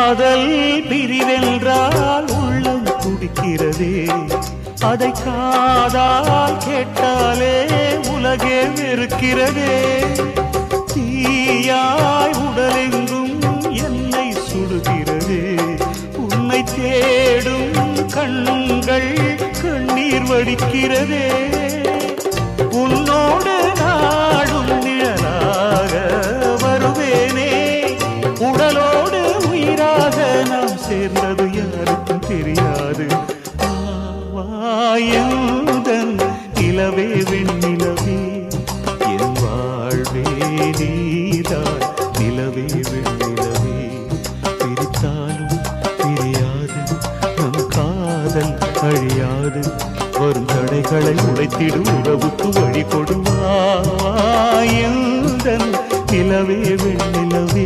காதல் பிரிவென்றால் உள்ளம் துடிக்கிறதே, அதை காதால் கேட்டாலே உலகே வெறுக்கிறதே. தீயாய் உடலெங்கும் என்னை சுடுகிறதே, உன்னை தேடும் கண்கள் கண்ணீர் வடிக்கிறதே. உன்னோடு நாடும் நிழலாக வருவேனே, உடலோடு உயிராக நாம் சேர்ந்தது யாருக்கும் தெரியாது.